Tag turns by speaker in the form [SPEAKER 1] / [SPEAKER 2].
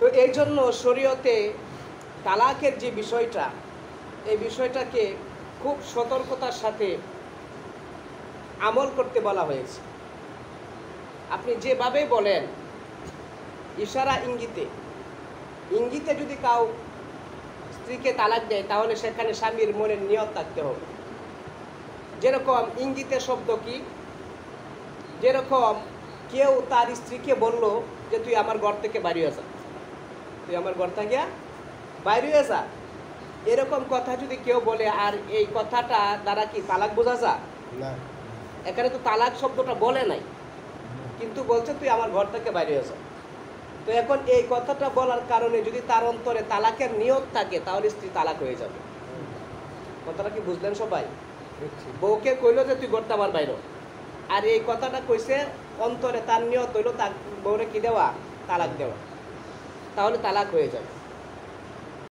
[SPEAKER 1] তো এই জন্য শরীয়তে তালাকের যে বিষয়টা, এই বিষয়টাকে খুব সতর্কতার সাথে আমল করতে বলা হয়েছে। আপনি যেভাবে বলেন, ইশারা ইঙ্গিতে ইঙ্গিতে যদি কাউ স্ত্রীকে তালাক দেয়, তাহলে সেখানে স্বামীর মনের নিয়ত থাকতে হবে। যেরকম ইঙ্গিতে শব্দ কি, যেরকম কেউ তার স্ত্রীকে বলল যে তুই আমার ঘর থেকে বাইরে হয়ে যা, তুই আমার ঘর থেকে বাইরে হয়ে যা, এরকম কথা যদি কেউ বলে, আর এই কথাটা দ্বারা কি তালাক বোঝা যা?
[SPEAKER 2] না।
[SPEAKER 1] এখানে তো তালাক শব্দটা বলে নাই, কিন্তু বলছে তুই আমার ঘর থেকে বাইরে হয়ে যা। তো এখন এই কথাটা বলার কারণে যদি তার অন্তরে তালাকের নিয়ত থাকে, তাহলে স্ত্রী তালাক হয়ে যাবে। কথাটা কি বুঝলেন সবাই? বউকে কইলো যে তুই ঘরটা আমার বাইরে, আর এই কথাটা কইছে অন্তরে তার নিয়ত হইলো তার বউরে কি দেওয়া, তালাক দেওয়া, তাহলে তালাক হয়ে যাবে।